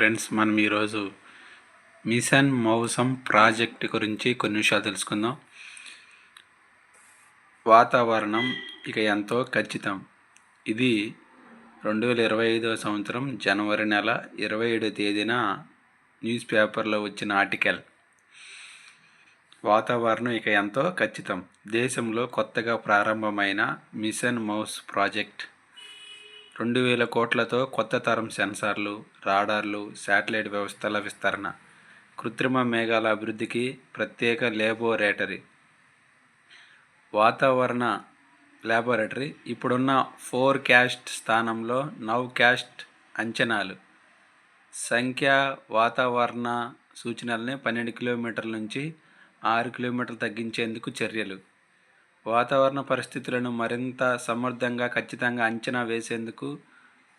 Friends, మనం ఈరోజు machine మౌసం project గురించి కొన్ని విషయాలు తెలుసుకుందాం. వాతావరణం ఇక ఎంతో ఖచ్చితం. ఇది 2025వ సంవత్సరం జనవరి నెల 27వ తేదీన న్యూస్ పేపర్లో వచ్చిన ఆర్టికల్. వాతావరణం ఇక ఎంతో ఖచ్చితం. దేశంలో కొత్తగా ప్రారంభమైన మిషన్ మౌస్ ప్రాజెక్ట్ 2000 కోట్లతో కొత్త తరం సెన్సార్లు, రాడార్లు, శాటిలైట్ వ్యవస్థల విస్తరణ, కృత్రిమ మేఘాల అభివృద్ధికి ప్రత్యేక లేబొరేటరీ. వాతావరణ లాబొరేటరీ ఇప్పుడున్న ఫోర్కాస్ట్ స్థానంలో నౌకాస్ట్ అంచనాలు. సంఖ్యా వాతావరణ సూచనల్ని 12 కిలోమీటర్ల నుంచి 6 కిలోమీటర్లు తగ్గించేందుకు చర్యలు. వాతావరణ పరిస్థితులను మరింత సమర్థంగా ఖచ్చితంగా అంచనా వేసేందుకు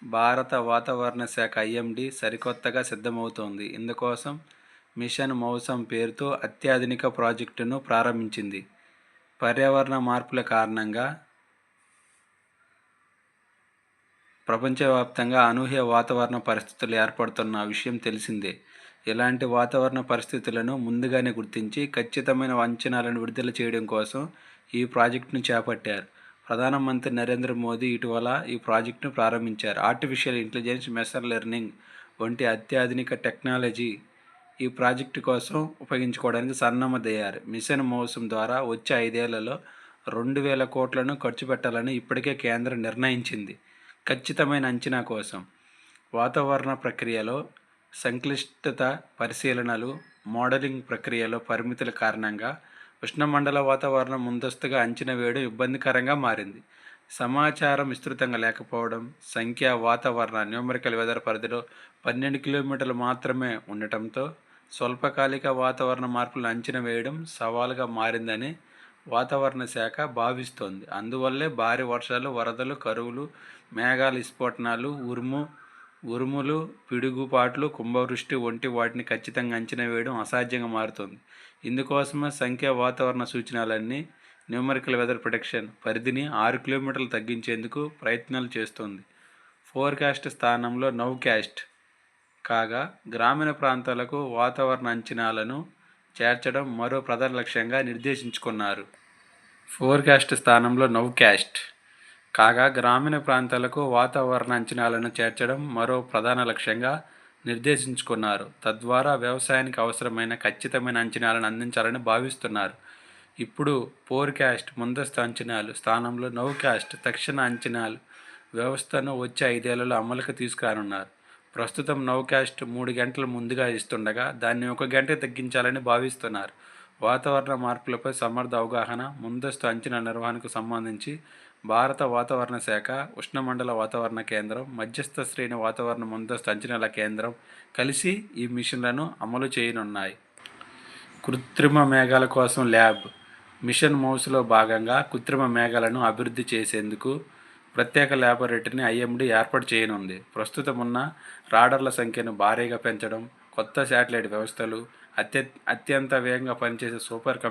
భారత వాతావరణ శాఖ ఐఎండీ సరికొత్తగా సిద్ధమవుతోంది. ఇందుకోసం మిషన్ మౌసం పేరుతో అత్యాధునిక ప్రాజెక్టును ప్రారంభించింది. పర్యావరణ మార్పుల కారణంగా ప్రపంచవ్యాప్తంగా అనూహ్య వాతావరణ పరిస్థితులు ఏర్పడుతున్న విషయం తెలిసిందే. ఇలాంటి వాతావరణ పరిస్థితులను ముందుగానే గుర్తించి ఖచ్చితమైన అంచనాలను విడుదల చేయడం కోసం ఈ ప్రాజెక్టును చేపట్టారు. ప్రధానమంత్రి నరేంద్ర మోదీ ఇటీవల ఈ ప్రాజెక్టును ప్రారంభించారు. ఆర్టిఫిషియల్ ఇంటెలిజెన్స్, మెషిన్ లెర్నింగ్ వంటి అత్యాధునిక టెక్నాలజీ ఈ ప్రాజెక్టు కోసం ఉపయోగించుకోవడానికి సన్నద్ధమయ్యారు. మిషన్ మౌసం ద్వారా వచ్చే 5 ఏళ్లలో 2000 కోట్లను ఖర్చు పెట్టాలని ఇప్పటికే కేంద్రం నిర్ణయించింది. ఖచ్చితమైన అంచనా కోసం వాతావరణ ప్రక్రియలో సంక్లిష్టత, పరిశీలనలు, మోడలింగ్ ప్రక్రియలో పరిమితుల కారణంగా ఉష్ణమండల వాతావరణం ముందస్తుగా అంచనా వేయడం ఇబ్బందికరంగా మారింది. సమాచారం విస్తృతంగా లేకపోవడం, సంఖ్యా వాతావరణ న్యూమరికల్ వెదర్ పరిధిలో 12 కిలోమీటర్లు మాత్రమే ఉండటంతో స్వల్పకాలిక వాతావరణ మార్పులను అంచనా వేయడం సవాలుగా మారిందని వాతావరణ శాఖ భావిస్తోంది. అందువల్లే భారీ వర్షాలు, వరదలు, కరువులు, మేఘాల విస్ఫోటనాలు, ఉరుములు, పిడుగుపాట్లు, కుంభవృష్టి వంటి వాటిని ఖచ్చితంగా అంచనా వేయడం అసాధ్యంగా మారుతుంది. ఇందుకోసమే సంఖ్యా వాతావరణ సూచనలన్నీ న్యూమరికల్ వెదర్ ప్రిడిక్షన్ పరిధిని 6 కిలోమీటర్లు తగ్గించేందుకు ప్రయత్నాలు చేస్తోంది. ఫోర్కాస్ట్ స్థానంలో నౌకాస్ట్ కాగా, గ్రామీణ ప్రాంతాలకు వాతావరణ అంచనాలను చేర్చడం మరో ప్రధాన లక్ష్యంగా నిర్దేశించుకున్నారు. ఫోర్కాస్ట్ స్థానంలో నౌకాస్ట్ కాగా, గ్రామీణ ప్రాంతాలకు వాతావరణ అంచనాలను చేర్చడం మరో ప్రధాన లక్ష్యంగా నిర్దేశించుకున్నారు. తద్వారా వ్యవసాయానికి అవసరమైన ఖచ్చితమైన అంచనాలను అందించాలని భావిస్తున్నారు. ఇప్పుడు ఫోర్కాస్ట్ ముందస్తు అంచనాలు స్థానంలో నౌకాస్ట్ తక్షణ అంచనాలు వ్యవస్థను వచ్చే 5 ఏళ్లలో అమలుకు తీసుకురానున్నారు. ప్రస్తుతం నౌకాస్ట్ 3 గంటలు ముందుగా ఇస్తుండగా దాన్ని 1 గంట తగ్గించాలని భావిస్తున్నారు. వాతావరణ మార్పులపై సమర్థ అవగాహన, ముందస్తు అంచనా నిర్వహణకు సంబంధించి భారత వాతావరణ శాఖ, ఉష్ణమండల వాతావరణ కేంద్రం, మధ్యస్థ శ్రేణి వాతావరణ ముందస్తు అంచనాల కేంద్రం కలిసి ఈ మిషన్లను అమలు చేయనున్నాయి. కృత్రిమ మేఘాల కోసం ల్యాబ్. మిషన్ మౌస్లో భాగంగా కృత్రిమ మేఘాలను అభివృద్ధి చేసేందుకు ప్రత్యేక ల్యాబొరేటరీని ఐఎండీ ఏర్పాటు చేయనుంది. ప్రస్తుతం ఉన్న రాడార్ల సంఖ్యను భారీగా పెంచడం, కొత్త శాటిలైట్ వ్యవస్థలు, అత్యంత వేగంగా పనిచేసే సూపర్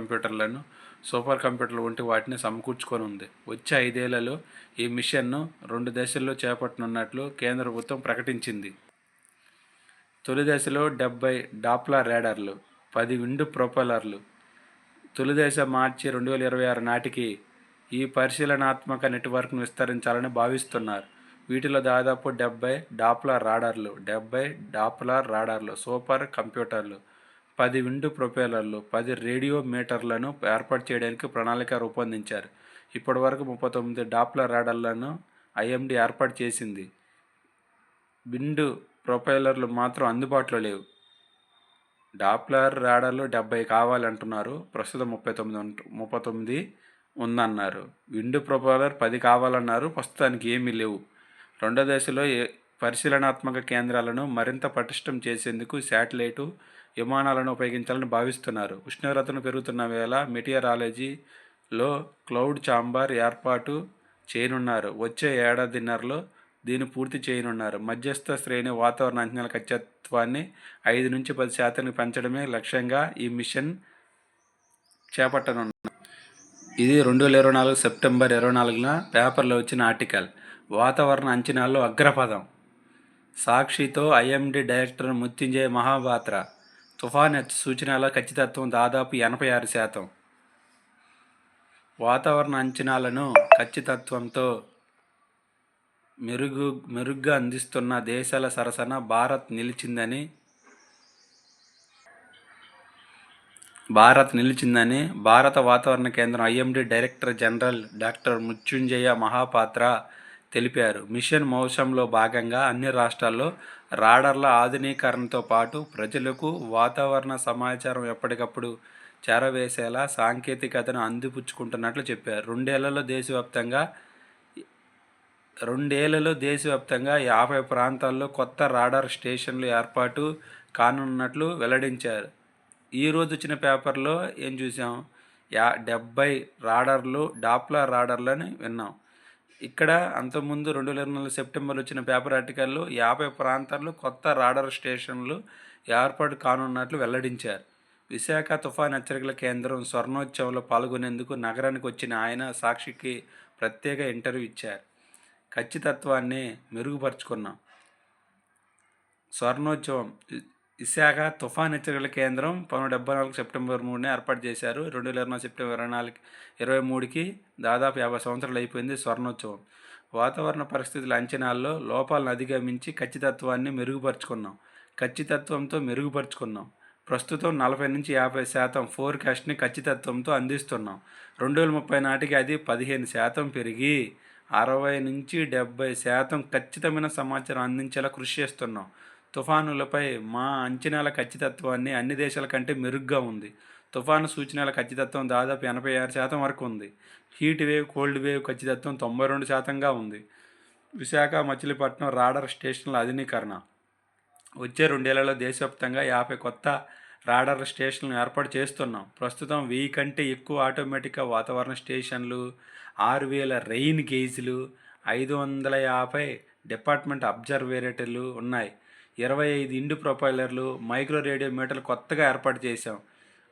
కంప్యూటర్లు వంటి వాటిని సమకూర్చుకోనుంది. వచ్చే 5 ఏళ్లలో ఈ మిషన్ను 2 దశల్లో చేపట్టనున్నట్లు కేంద్ర ప్రభుత్వం ప్రకటించింది. తొలి దశలో 70 డాప్లర్ రాడార్లు, 10 విండ్ ప్రొపెల్లర్లు. తొలి దశ మార్చి 2026 నాటికి ఈ పరిశీలనాత్మక నెట్వర్క్ను విస్తరించాలని భావిస్తున్నారు. వీటిలో దాదాపు 70 డాప్లర్ రాడార్లు, సూపర్ కంప్యూటర్లు, 10 విండ్ ప్రొపెల్లర్లు, 10 రేడియో మీటర్లను ఏర్పాటు చేయడానికి ప్రణాళిక రూపొందించారు. ఇప్పటి వరకు 39 డాప్లర్ రాడార్లను ఐఎండీ ఏర్పాటు చేసింది. విండ్ ప్రొపెల్లర్లు మాత్రం అందుబాటులో లేవు. డాప్లర్ రాడార్లు 70 కావాలంటున్నారు. ప్రస్తుతం 39 ఉందన్నారు. విండ్ ప్రొపెల్లర్ 10 కావాలన్నారు. ప్రస్తుతానికి ఏమీ లేవు. రెండో దశలో పరిశీలనాత్మక కేంద్రాలను మరింత పటిష్టం చేసేందుకు శాటిలైటు విమానాలను ఉపయోగించాలని భావిస్తున్నారు. ఉష్ణోగ్రతను పెరుగుతున్న వేళ మెటీరియాలజీలో క్లౌడ్ ఛాంబర్ ఏర్పాటు చేయనున్నారు. వచ్చే ఏడాదిన్నరలో దీన్ని పూర్తి చేయనున్నారు. మధ్యస్థ శ్రేణి వాతావరణ అంచనాల ఖచ్చితత్వాన్ని 5 నుంచి 10% పెంచడమే లక్ష్యంగా ఈ మిషన్ చేపట్టనున్నారు. ఇది 2024 సెప్టెంబర్ 24న పేపర్లో వచ్చిన ఆర్టికల్. వాతావరణ అంచనాల్లో అగ్రపథం. సాక్షితో ఐఎండీ డైరెక్టర్ మృత్యుంజయ మహాపాత్ర. తుఫాన్ సూచనల ఖచ్చితత్వం దాదాపు 86%. వాతావరణ అంచనాలను ఖచ్చితత్వంతో మెరుగ్గా అందిస్తున్న దేశాల సరసన భారత్ నిలిచిందని భారత వాతావరణ కేంద్రం ఐఎండీ డైరెక్టర్ జనరల్ డాక్టర్ మృత్యుంజయ మహాపాత్ర తెలిపారు. మిషన్ మౌసంలో భాగంగా అన్ని రాష్ట్రాల్లో రాడార్ల ఆధునీకరణతో పాటు ప్రజలకు వాతావరణ సమాచారం ఎప్పటికప్పుడు చేరవేసేలా సాంకేతికతను అందిపుచ్చుకుంటున్నట్లు చెప్పారు. రెండేళ్లలో దేశవ్యాప్తంగా 50 ప్రాంతాల్లో కొత్త రాడార్ స్టేషన్లు ఏర్పాటు కానున్నట్లు వెల్లడించారు. ఈరోజు వచ్చిన పేపర్లో ఏం చూసాం, 70 రాడార్లు, డాప్లర్ రాడార్లని విన్నాం. ఇక్కడ అంతకుముందు 2024 సెప్టెంబర్లో వచ్చిన పేపర్ ఆర్టికల్లో 50 ప్రాంతాల్లో కొత్త రాడార్ స్టేషన్లు ఏర్పాటు కానున్నట్లు వెల్లడించారు. విశాఖ తుఫాన్ హెచ్చరికల కేంద్రం స్వర్ణోత్సవంలో పాల్గొనేందుకు నగరానికి వచ్చిన ఆయన సాక్షికి ప్రత్యేక ఇంటర్వ్యూ ఇచ్చారు. ఖచ్చితత్వాన్ని మెరుగుపరుచుకున్నాం. స్వర్ణోత్సవం విశాఖ తుఫాన్ హెచ్చరికల కేంద్రం 1974 సెప్టెంబర్ 3న ఏర్పాటు చేశారు. 2024 సెప్టెంబర్ 23కి దాదాపు 50 సంవత్సరాలు అయిపోయింది స్వర్ణోత్సవం. వాతావరణ పరిస్థితుల అంచనాల్లో లోపాలను అధిగమించి ఖచ్చితత్వాన్ని మెరుగుపరుచుకున్నాం. ప్రస్తుతం 40-50% ఫోర్కాస్ట్ని ఖచ్చితత్వంతో అందిస్తున్నాం. 2030 నాటికి అది 15% పెరిగి 60-70% ఖచ్చితమైన సమాచారం అందించేలా కృషి చేస్తున్నాం. తుఫానులపై మా అంచనాల ఖచ్చితత్వాన్ని అన్ని దేశాల కంటే మెరుగ్గా ఉంది. తుఫాను సూచనల ఖచ్చితత్వం దాదాపు 86% వరకు ఉంది. హీట్ వేవ్, కోల్డ్ వేవ్ ఖచ్చితత్వం 92%గా ఉంది. విశాఖ, మచిలీపట్నం రాడార్ స్టేషన్ల ఆధునీకరణ. వచ్చే 2 ఏళ్లలో దేశవ్యాప్తంగా 50 కొత్త రాడార్ స్టేషన్లను ఏర్పాటు చేస్తున్నాం. ప్రస్తుతం 1000 కంటే ఎక్కువ ఆటోమేటిక్ వాతావరణ స్టేషన్లు, 6000 రెయిన్ గేజ్లు, 550 డిపార్ట్మెంట్ అబ్జర్వేటరీలు ఉన్నాయి. 25 ఇండు ప్రొపైలర్లు, మైక్రో రేడియో మీటర్లు కొత్తగా ఏర్పాటు చేశాం.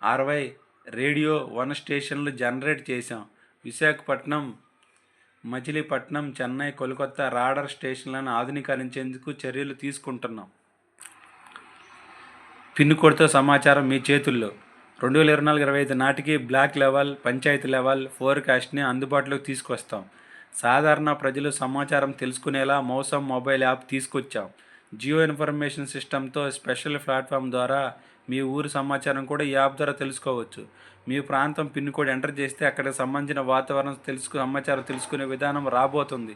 60 రేడియో 1 స్టేషన్లు జనరేట్ చేశాం. విశాఖపట్నం, మచిలీపట్నం, చెన్నై, కోల్కతా రాడార్ స్టేషన్లను ఆధునీకరించేందుకు చర్యలు తీసుకుంటున్నాం. పిన్ కోడ్తో సమాచారం మీ చేతుల్లో. 2024-25 నాటికి బ్లాక్ లెవెల్, పంచాయతీ లెవెల్ ఫోర్కాస్ట్ని అందుబాటులోకి తీసుకొస్తాం. సాధారణ ప్రజలు సమాచారం తెలుసుకునేలా మౌసం మొబైల్ యాప్ తీసుకొచ్చాం. జియో ఇన్ఫర్మేషన్ సిస్టంతో స్పెషల్ ప్లాట్ఫామ్ ద్వారా మీ ఊరి సమాచారం కూడా ఈ యాప్ ద్వారా తెలుసుకోవచ్చు. మీ ప్రాంతం పిన్ కోడ్ ఎంటర్ చేస్తే అక్కడికి సంబంధించిన వాతావరణం సమాచారం తెలుసుకునే విధానం రాబోతుంది.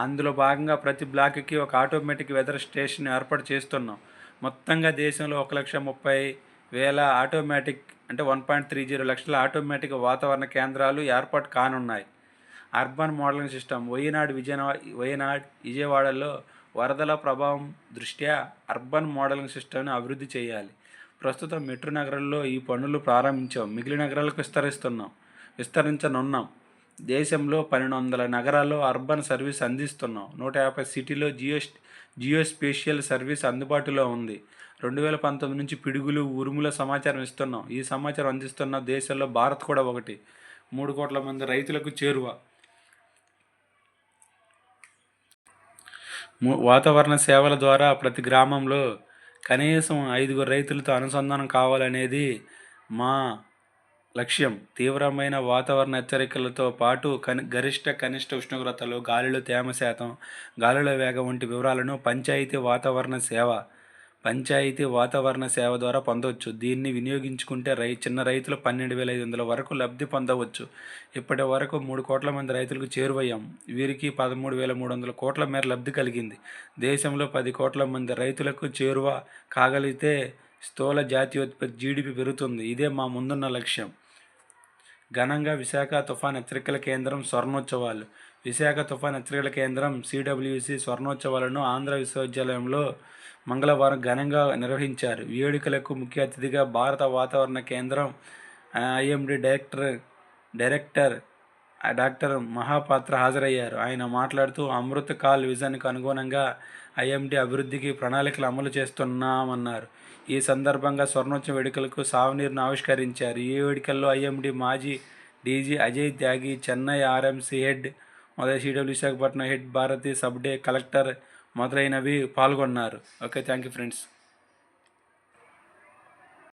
అందులో భాగంగా ప్రతి బ్లాక్కి ఒక ఆటోమేటిక్ వెదర్ స్టేషన్ ఏర్పాటు చేస్తున్నాం. మొత్తంగా దేశంలో 1,30,000 ఆటోమేటిక్ 1.30 లక్షల ఆటోమేటిక్ వాతావరణ కేంద్రాలు ఏర్పాటు కానున్నాయి. Urban modelling system. వైనాడ్, విజయవాడలో వరదల ప్రభావం దృష్ట్యా అర్బన్ మోడలింగ్ సిస్టమ్ని అభివృద్ధి చేయాలి. ప్రస్తుతం మెట్రో నగరాల్లో ఈ పనులు ప్రారంభించాం. మిగిలిన నగరాలకు విస్తరించనున్నాం. దేశంలో 1200 నగరాల్లో అర్బన్ సర్వీస్ అందిస్తున్నాం. 150 సిటీలో జియోస్పేషియల్ సర్వీస్ అందుబాటులో ఉంది. 2019 నుంచి పిడుగులు, ఉరుముల సమాచారం ఇస్తున్నాం. ఈ సమాచారం అందిస్తున్న దేశాల్లో భారత్ కూడా ఒకటి. 3 కోట్ల మంది రైతులకు చేరువ. వాతావరణ సేవల ద్వారా ప్రతి గ్రామంలో కనీసం 5 రైతులతో అనుసంధానం కావాలనేది మా లక్ష్యం. తీవ్రమైన వాతావరణ హెచ్చరికలతో పాటు గరిష్ట, కనిష్ట ఉష్ణోగ్రతలు, గాలిలో తేమ శాతం, గాలుల వేగం వంటి వివరాలను పంచాయతీ వాతావరణ సేవ ద్వారా పొందవచ్చు. దీన్ని వినియోగించుకుంటే చిన్న రైతులు 12,500 వరకు లబ్ధి పొందవచ్చు. ఇప్పటి వరకు 3 కోట్ల మంది రైతులకు చేరువయ్యాం. వీరికి 13,300 కోట్ల మేర లబ్ధి కలిగింది. దేశంలో 10 కోట్ల మంది రైతులకు చేరువ కాగలిగితే స్థూల జాతీయోత్పత్తి జీడిపి పెరుగుతుంది. ఇదే మా ముందున్న లక్ష్యం. ఘనంగా విశాఖ తుఫాన్ హెచ్చరికల కేంద్రం స్వర్ణోత్సవాలు. విశాఖ తుఫాన్ హెచ్చరికల కేంద్రం సిడబ్ల్యూసి స్వర్ణోత్సవాలను ఆంధ్ర విశ్వవిద్యాలయంలో మంగళవారం ఘనంగా నిర్వహించారు. వేడుకలకు ముఖ్య అతిథిగా భారత వాతావరణ కేంద్రం ఐఎండీ డైరెక్టర్ డాక్టర్ మహాపాత్ర హాజరయ్యారు. ఆయన మాట్లాడుతూ అమృత్ కాల్ విజన్కు అనుగుణంగా ఐఎండీ అభివృద్ధికి ప్రణాళికలు అమలు చేస్తున్నామన్నారు. ఈ సందర్భంగా స్వర్ణోత్సవ వేడుకలకు సాగునీరును ఆవిష్కరించారు. ఈ వేడుకల్లో ఐఎండీ మాజీ DG Ajay Tyagi, Chennai RMC head, CW Visakhapatnam head Bharati, sub collector మొదలైనవి పాల్గొన్నారు. Okay, thank you friends.